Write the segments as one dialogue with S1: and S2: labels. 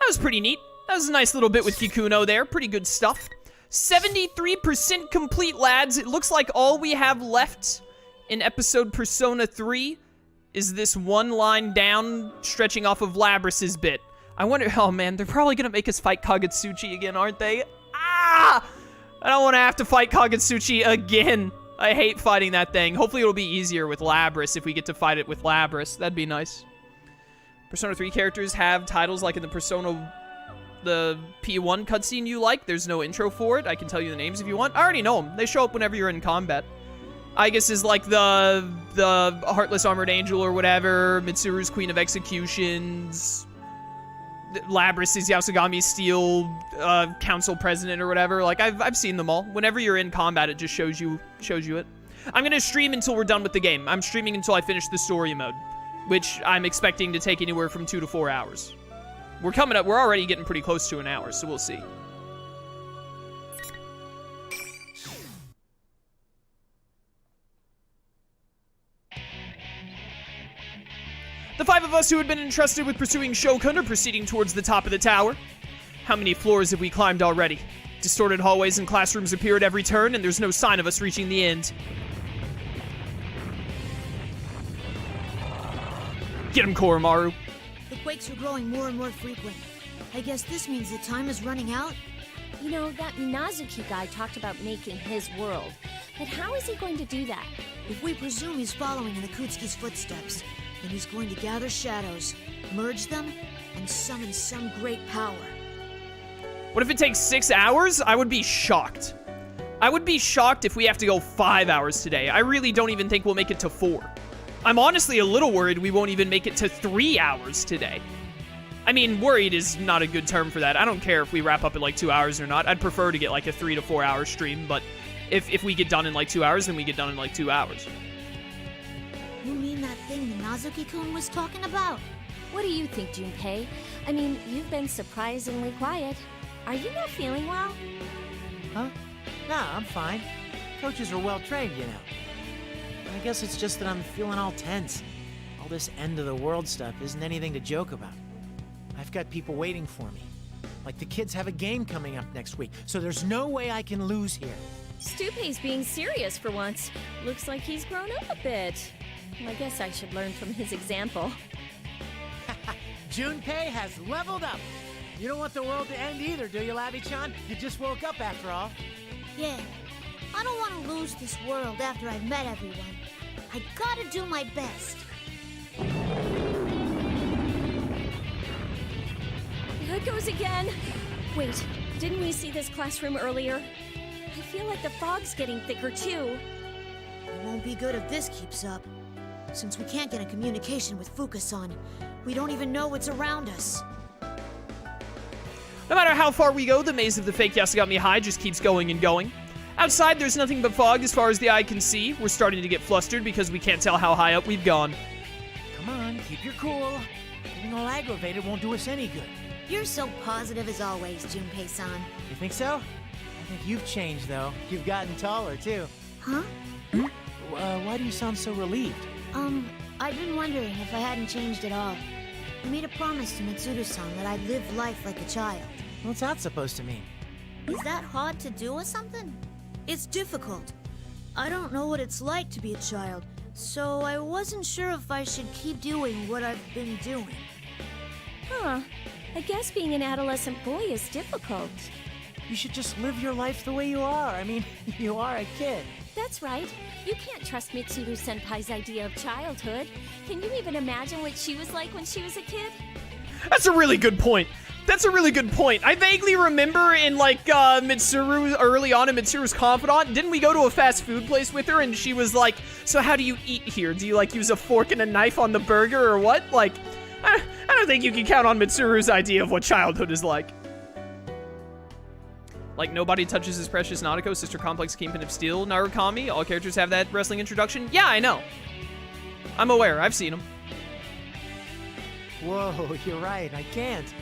S1: That was pretty neat. That was a nice little bit with Kikuno there. Pretty good stuff. 73% complete, lads. It looks like all we have left in episode Persona 3 is this one line down stretching off of Labrys' bit. I wonder, oh man, they're probably gonna make us fight Kagutsuchi again, aren't they? Ah! I don't want to have to fight Kagutsuchi again. I hate fighting that thing. Hopefully it'll be easier with Labrys if we get to fight it with Labrys. That'd be nice. Persona 3 characters have titles like in the P-1 cutscene you like. There's no intro for it. I can tell you the names if you want. I already know them. They show up whenever you're in combat. I guess is like the Heartless Armored Angel or whatever, Mitsuru's Queen of Executions, Labrys is Yasugami's Steel Council President or whatever. Like I've seen them all. Whenever you're in combat, it just shows you it. I'm gonna stream until we're done with the game. I'm streaming until I finish the story mode, which I'm expecting to take anywhere from 2 to 4 hours. We're coming up. We're already getting pretty close to an hour, so we'll see. The 5 of us who had been entrusted with pursuing Shokun are proceeding towards the top of the tower. How many floors have we climbed already? Distorted hallways and classrooms appear at every turn, and there's no sign of us reaching the end. Get him, Koromaru.
S2: The quakes are growing more and more frequent. I guess this means the time is running out?
S3: You know, that Minazuki guy talked about making his world. But how is he going to do that?
S2: If we presume he's following in Akutsuki's footsteps, then he's going to gather shadows, merge them, and summon some great power.
S1: What if it takes 6 hours? I would be shocked. I would be shocked if we have to go 5 hours today. I really don't even think we'll make it to 4. I'm honestly a little worried we won't even make it to 3 hours today. I mean, worried is not a good term for that. I don't care if we wrap up at like 2 hours or not. I'd prefer to get like a 3 to 4 hour stream, but if we get done in like 2 hours, then we get done in like 2 hours.
S2: You mean that thing Minazuki-kun was talking about?
S3: What do you think, Junpei? I mean, you've been surprisingly quiet. Are you not feeling well?
S4: Huh? Nah, I'm fine. Coaches are well trained, you know. I guess it's just that I'm feeling all tense. All this end-of-the-world stuff isn't anything to joke about. I've got people waiting for me. Like the kids have a game coming up next week, so there's no way I can lose here.
S3: Stupei's being serious for once. Looks like he's grown up a bit. Well, I guess I should learn from his example.
S4: Junpei has leveled up. You don't want the world to end either, do you, Labby-chan? You just woke up after all.
S2: Yeah. I don't want to lose this world after I've met everyone. I gotta do my best.
S3: Here it goes again. Wait, didn't we see this classroom earlier? I feel like the fog's getting thicker too.
S2: It won't be good if this keeps up. Since we can't get in communication with Fukasan, we don't even know what's around us.
S1: No matter how far we go, the maze of the fake Yasugami High just keeps going and going. Outside, there's nothing but fog as far as the eye can see. We're starting to get flustered because we can't tell how high up we've gone.
S4: Come on, keep your cool. Getting all aggravated won't do us any good.
S2: You're so positive as always, Junpei-san.
S4: You think so? I think you've changed, though. You've gotten taller, too.
S2: Huh?
S4: Why do you sound so relieved?
S2: I've been wondering if I hadn't changed at all. I made a promise to Mitsuru-san that I'd live life like a child.
S4: What's that supposed to mean?
S2: Is that hard to do or something? It's difficult. I don't know what it's like to be a child, so I wasn't sure if I should keep doing what I've been doing.
S3: Huh. I guess being an adolescent boy is difficult.
S4: You should just live your life the way you are. I mean, you are a kid.
S3: That's right. You can't trust Mitsuru-senpai's idea of childhood. Can you even imagine what she was like when she was a kid?
S1: That's a really good point. That's a really good point. I vaguely remember in, like, Mitsuru, early on in Mitsuru's confidant, didn't we go to a fast food place with her and she was like, so how do you eat here? Do you, like, use a fork and a knife on the burger or what? Like, I don't think you can count on Mitsuru's idea of what childhood is like. Like, nobody touches his precious Nautico, Sister Complex, Kingpin of Steel, Narukami. All characters have that wrestling introduction. Yeah, I know. I'm aware. I've seen them.
S4: Whoa, you're right. I can't.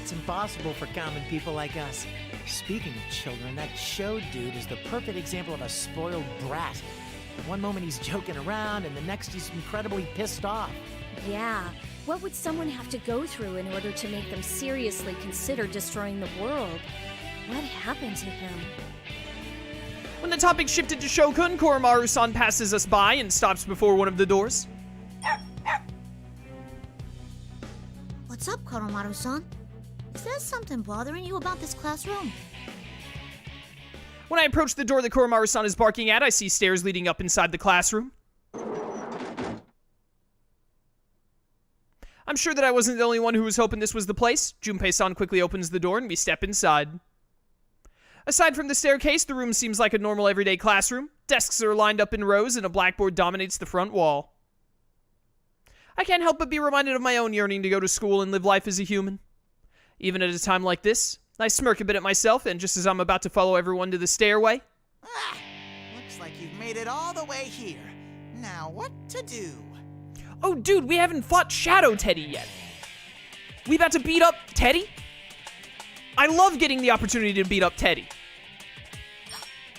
S4: It's impossible for common people like us. Speaking of children, that Sho dude is the perfect example of a spoiled brat. One moment he's joking around, and the next he's incredibly pissed off.
S3: Yeah, What would someone have to go through in order to make them seriously consider destroying the world? What happened to him?
S1: When the topic shifted to Shokun, Koromaru-san passes us by and stops before one of the doors.
S2: What's up, Koromaru-san? Is there something bothering you about this classroom?
S1: When I approach the door that Koromaru-san is barking at, I see stairs leading up inside the classroom. I'm sure that I wasn't the only one who was hoping this was the place. Junpei-san quickly opens the door and we step inside. Aside from the staircase, the room seems like a normal everyday classroom. Desks are lined up in rows and a blackboard dominates the front wall. I can't help but be reminded of my own yearning to go to school and live life as a human. Even at a time like this, I smirk a bit at myself, and just as I'm about to follow everyone to the stairway...
S5: Looks like you've made it all the way here. Now what to do?
S1: Oh, dude, we haven't fought Shadow Teddy yet. We about to beat up Teddy? I love getting the opportunity to beat up Teddy.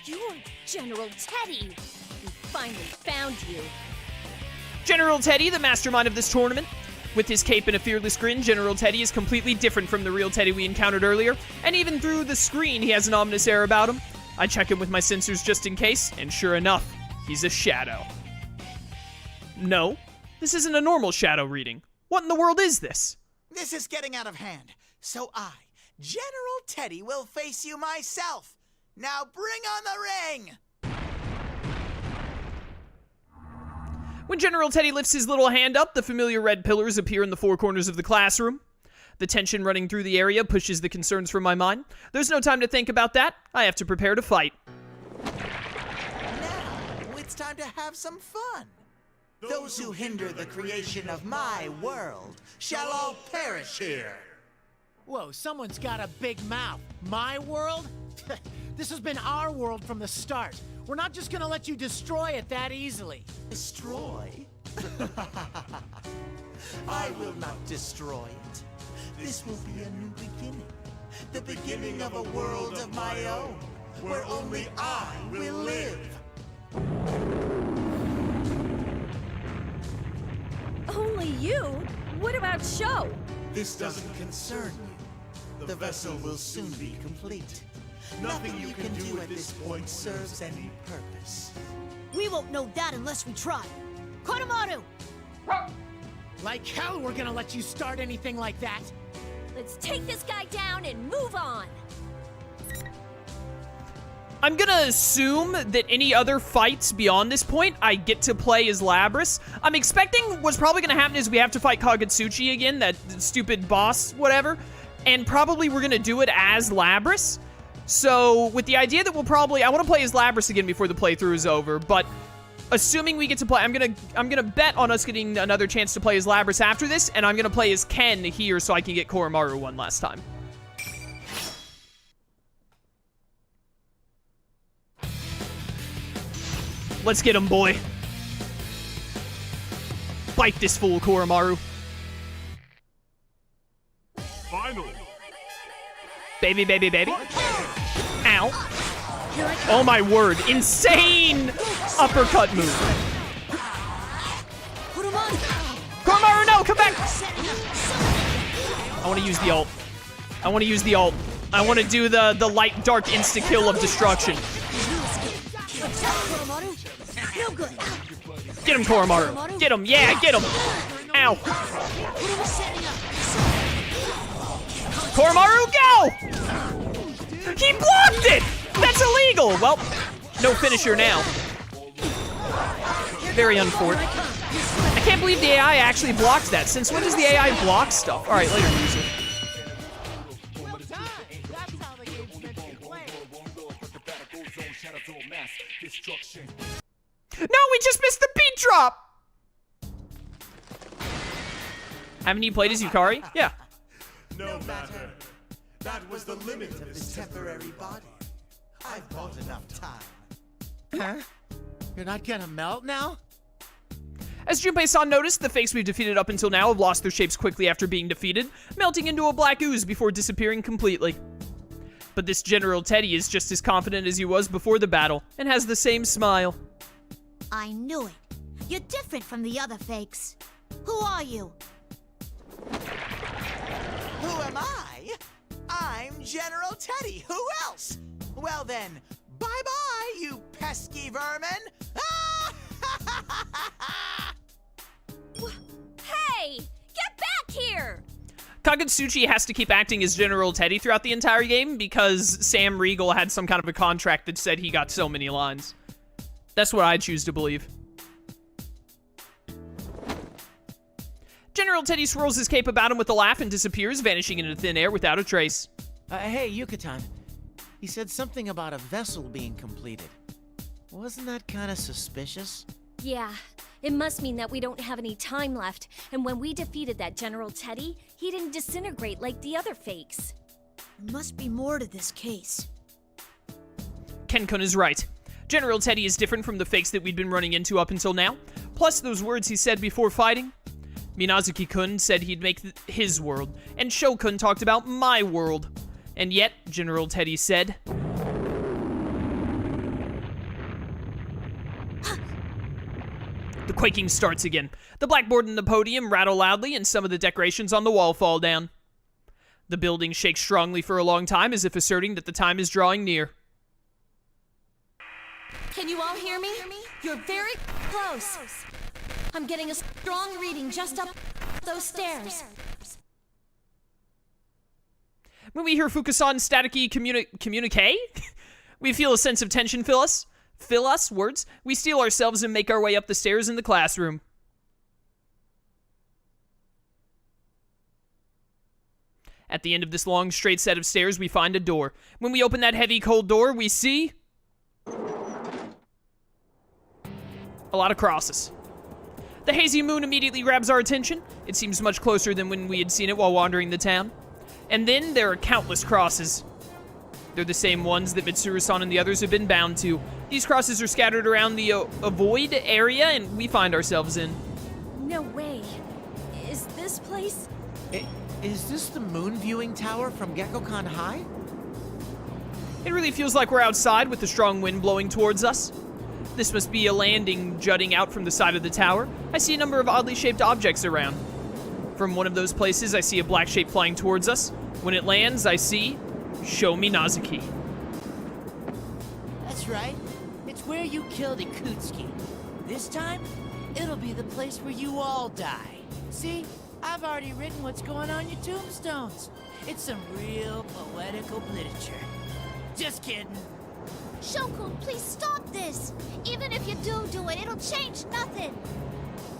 S3: You're General Teddy! We finally found you.
S1: General Teddy, the mastermind of this tournament. With his cape and a fearless grin, General Teddy is completely different from the real Teddy we encountered earlier, and even through the screen, he has an ominous air about him. I check him with my sensors just in case, and sure enough, he's a shadow. No, this isn't a normal shadow reading. What in the world is this?
S5: This is getting out of hand, so I, General Teddy, will face you myself. Now bring on the ring!
S1: When General Teddy lifts his little hand up, the familiar red pillars appear in the four corners of the classroom. The tension running through the area pushes the concerns from my mind. There's no time to think about that. I have to prepare to fight.
S5: Now, it's time to have some fun. Those who hinder the creation of my world shall all perish here.
S4: Whoa, someone's got a big mouth. My world? This has been our world from the start. We're not just gonna let you destroy it that easily.
S5: Destroy? I will not destroy it. This will be a new beginning. The beginning of a world of my own, where only I will live.
S3: Only you? What about Sho?
S5: This doesn't concern you. The vessel will soon be complete. Nothing you can do at this point serves any purpose.
S2: We won't know that unless we try. Koromaru!
S4: Like hell we're gonna let you start anything like that.
S3: Let's take this guy down and move on.
S1: I'm gonna assume that any other fights beyond this point, I get to play as Labrys. I'm expecting what's probably gonna happen is we have to fight Kagutsuchi again, that stupid boss, whatever. And probably we're gonna do it as Labrys. So, with the idea that we'll probably... I want to play as Labrys again before the playthrough is over, but assuming we get to play... I'm gonna bet on us getting another chance to play as Labrys after this, and I'm gonna play as Ken here so I can get Koromaru one last time. Let's get him, boy. Bite this fool, Koromaru.
S6: Finally.
S1: Baby, baby, baby. Ow. Oh my word. Insane uppercut move. Koromaru, no, come back. I want to use the ult. I want to use the ult. I want to do the light dark insta-kill of destruction. Get him, Koromaru. Get him. Yeah, get him. Ow. Koromaru, go! He blocked it! That's illegal! Well, no finisher now. Very unfortunate. I can't believe the AI actually blocks that. Since when does the AI block stuff? Alright, later, use it. No, we just missed the beat drop! Haven't you played as Yukari? Yeah.
S5: No matter. That was the limit of this temporary body. I've bought enough time.
S4: Huh? You're not gonna melt now?
S1: As Junpei-san noticed, the fakes we've defeated up until now have lost their shapes quickly after being defeated, melting into a black ooze before disappearing completely. But this General Teddy is just as confident as he was before the battle, and has the same smile.
S2: I knew it. You're different from the other fakes. Who are you?
S5: then, bye-bye, you pesky vermin!
S3: Hey! Get back here!
S1: Kagutsuchi has to keep acting as General Teddy throughout the entire game because Sam Riegel had some kind of a contract that said he got so many lines. That's what I choose to believe. General Teddy swirls his cape about him with a laugh and disappears, vanishing into thin air without a trace.
S4: Hey, Yucatan. He said something about a vessel being completed. Wasn't that kind of suspicious?
S3: Yeah, it must mean that we don't have any time left, and when we defeated that General Teddy, he didn't disintegrate like the other fakes.
S2: There must be more to this case.
S1: Ken-kun is right. General Teddy is different from the fakes that we'd been running into up until now, plus those words he said before fighting. Minazuki-kun said he'd make his world, and Sho-kun talked about my world. And yet, General Teddy said... The quaking starts again. The blackboard and the podium rattle loudly, and some of the decorations on the wall fall down. The building shakes strongly for a long time, as if asserting that the time is drawing near.
S3: Can you all hear me? You're very close. I'm getting a strong reading just up those stairs.
S1: When we hear Fukusan's staticky communique, we feel a sense of tension fill us. Fill us, words. We steel ourselves and make our way up the stairs in the classroom. At the end of this long, straight set of stairs, we find a door. When we open that heavy, cold door, we see... a lot of crosses. The hazy moon immediately grabs our attention. It seems much closer than when we had seen it while wandering the town. And then there are countless crosses. They're the same ones that Mitsuru-san and the others have been bound to. These crosses are scattered around the avoid area, and we find ourselves in.
S3: No way. Is this place?
S4: Is this the moon viewing tower from Gekkoukan High?
S1: It really feels like we're outside with the strong wind blowing towards us. This must be a landing jutting out from the side of the tower. I see a number of oddly shaped objects around. From one of those places, I see a black shape flying towards us. When it lands, I see Sho Minazuki.
S6: That's right. It's where you killed Ikutsuki. This time, it'll be the place where you all die. See, I've already written what's going on your tombstones. It's some real poetical literature. Just kidding.
S2: Shokun, please stop this! Even if you do it, it'll change nothing!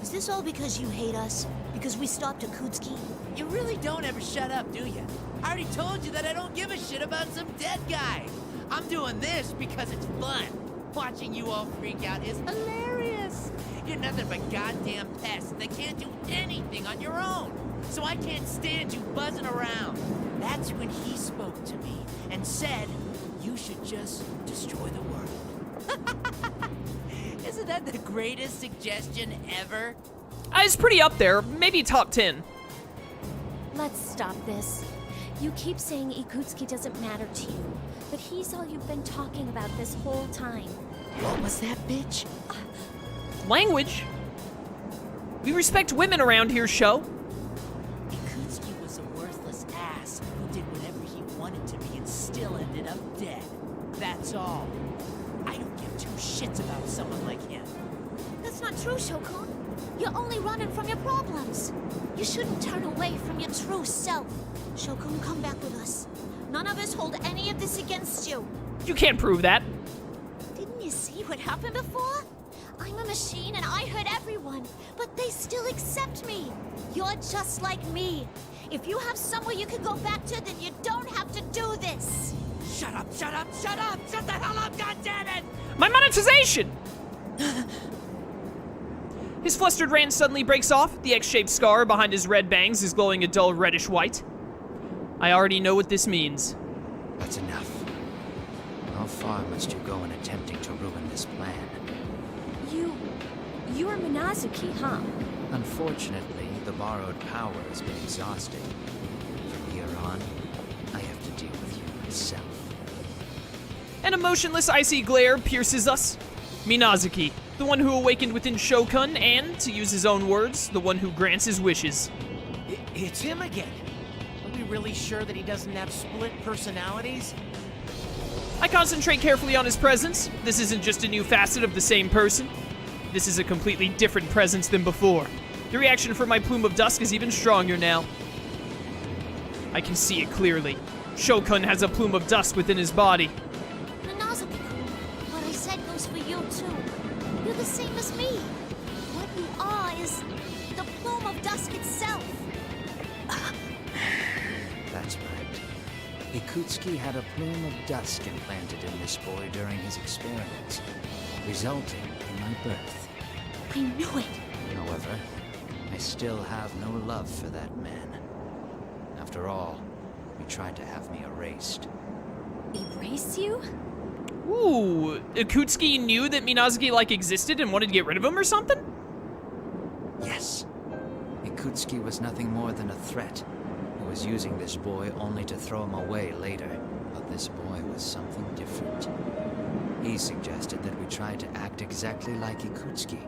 S2: Is this all because you hate us? Because we stopped Ikutsuki?
S6: You really don't ever shut up, do you? I already told you that I don't give a shit about some dead guy. I'm doing this because it's fun. Watching you all freak out is hilarious. You're nothing but goddamn pests that can't do anything on your own. So I can't stand you buzzing around. That's when he spoke to me and said, you should just destroy the world. Isn't that the greatest suggestion ever?
S1: It's pretty up there, maybe top 10.
S3: Let's stop this. You keep saying Ikutsuki doesn't matter to you, but he's all you've been talking about this whole time.
S6: What was that, bitch?
S1: Language? We respect women around here, Sho.
S6: Ikutsuki was a worthless ass who did whatever he wanted to be and still ended up dead. That's all. I don't give two shits about someone like him.
S2: That's not true, Shokun. You're only running from your problems. You shouldn't turn away from your true self. Shokun, come back with us. None of us hold any of this against you.
S1: You can't prove that.
S2: Didn't you see what happened before? I'm a machine and I hurt everyone, but they still accept me. You're just like me. If you have somewhere you can go back to, then you don't have to do this.
S6: Shut up, shut up, shut up! Shut the hell up, goddammit!
S1: My monetization! His flustered rant suddenly breaks off. The X-shaped scar behind his red bangs is glowing a dull reddish white. I already know what this means.
S7: That's enough. How far must you go in attempting to ruin this plan?
S3: You're Minazuki, huh?
S7: Unfortunately, the borrowed power has been exhausted. From here on, I have to deal with you myself.
S1: An emotionless icy glare pierces us. Minazuki, the one who awakened within Shokun, and, to use his own words, the one who grants his wishes.
S4: It's him again. Are we really sure that he doesn't have split personalities?
S1: I concentrate carefully on his presence. This isn't just a new facet of the same person. This is a completely different presence than before. The reaction from my plume of dusk is even stronger now. I can see it clearly. Sho-kun has a plume of dusk within his body.
S2: Minazuki-kun, what I said goes for you too. You're the same as me. What you are is the plume of dusk itself.
S7: That's right. Ikutsuki had a plume of dusk implanted in this boy during his experiments, resulting in my birth.
S2: I knew it.
S7: However, I still have no love for that man. After all, he tried to have me erased.
S3: Erase you?
S1: Ooh, Ikutsuki knew that Minazuki, like, existed and wanted to get rid of him or something?
S7: Yes. Ikutsuki was nothing more than a threat. He was using this boy only to throw him away later. But this boy was something different. He suggested that we try to act exactly like Ikutsuki.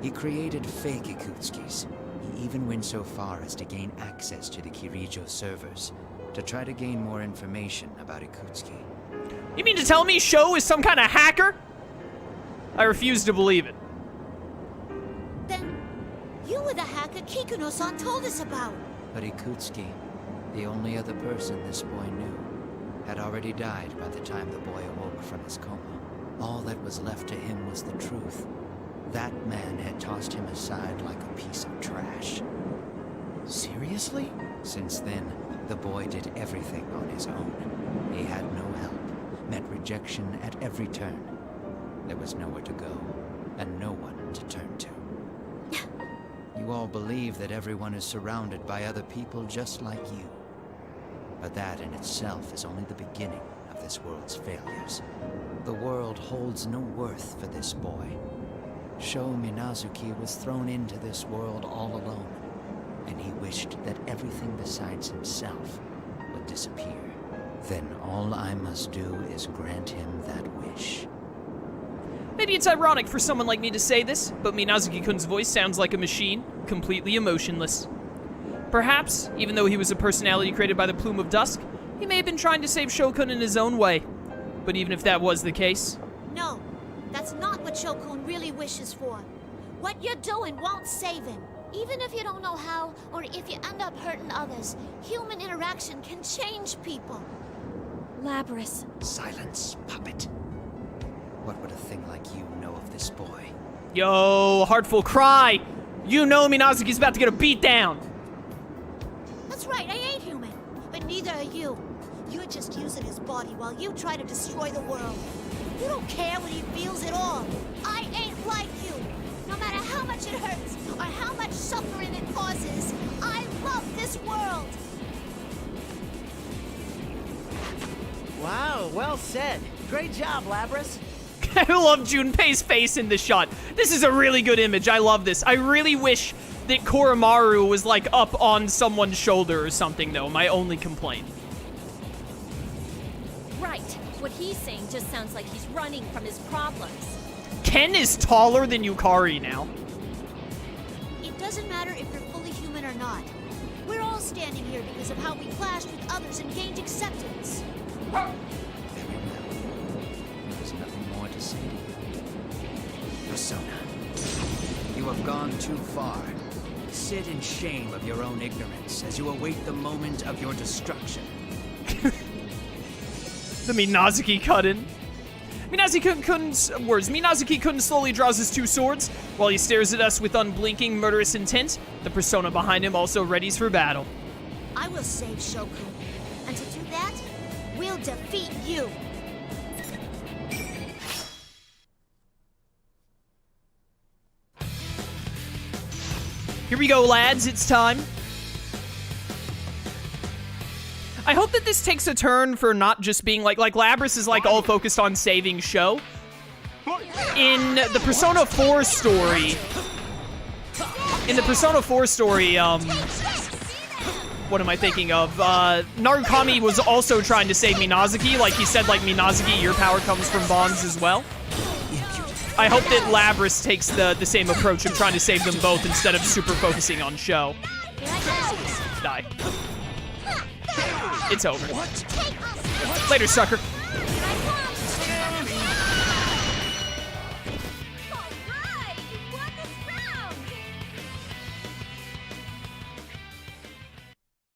S7: He created fake Ikutskis. He even went so far as to gain access to the Kirijo servers to try to gain more information about Ikutsuki.
S1: You mean to tell me Sho is some kind of hacker? I refuse to believe it.
S2: Then you were the hacker Kikuno-san told us about.
S7: But Ikutsuki, the only other person this boy knew, had already died by the time the boy awoke from his coma. All that was left to him was the truth. That man had tossed him aside like a piece of trash.
S4: Seriously?
S7: Since then, the boy did everything on his own. He had no help, met rejection at every turn. There was nowhere to go, and no one to turn to. You all believe that everyone is surrounded by other people just like you. But that in itself is only the beginning of this world's failures. The world holds no worth for this boy. Sho Minazuki was thrown into this world all alone, and he wished that everything besides himself would disappear. Then all I must do is grant him that wish.
S1: Maybe it's ironic for someone like me to say this, but Minazuki-kun's voice sounds like a machine, completely emotionless. Perhaps, even though he was a personality created by the Plume of Dusk, he may have been trying to save Sho-kun in his own way. But even if that was the case...
S2: No, that's not what Sho-kun really wishes for. What you're doing won't save him. Even if you don't know how, or if you end up hurting others, human interaction can change people.
S3: Labrys.
S7: Silence, puppet. What would a thing like you know of this boy?
S1: Yo, Heartful Cry! You know Minazuki's about to get a beat down!
S2: That's right, I ain't human. But neither are you. You're just using his body while you try to destroy the world. You don't care what he feels at all. I ain't like you. No matter how much it hurts, or how much suffering it causes, I love this world.
S4: Wow, well said. Great job, Labrys.
S1: I love Junpei's face in this shot. This is a really good image. I love this. I really wish that Koromaru was, like, up on someone's shoulder or something, though. My only complaint.
S3: Right. What he's saying just sounds like he's running from his problems.
S1: Ken is taller than Yukari now.
S2: It doesn't matter if you're fully human or not. We're all standing here because of how we clashed with others and gained acceptance.
S7: Very well. There's nothing more to say to you. Persona, you have gone too far. Sit in shame of your own ignorance as you await the moment of your destruction.
S1: The Minazuki cut-in. Minazuki-kun slowly draws his two swords. While he stares at us with unblinking, murderous intent, the persona behind him also readies for battle.
S2: I will save Sho-kun. And to do that, we'll defeat you.
S1: Here we go, lads. It's time. I hope that this takes a turn for not just being like Labrys is like all focused on saving Sho. In the Persona 4 story, what am I thinking of? Narukami was also trying to save Minazuki. Like he said, like, Minazuki, your power comes from bonds as well. I hope that Labrys takes the same approach of trying to save them both instead of super focusing on Sho. Die. It's over. Later, sucker.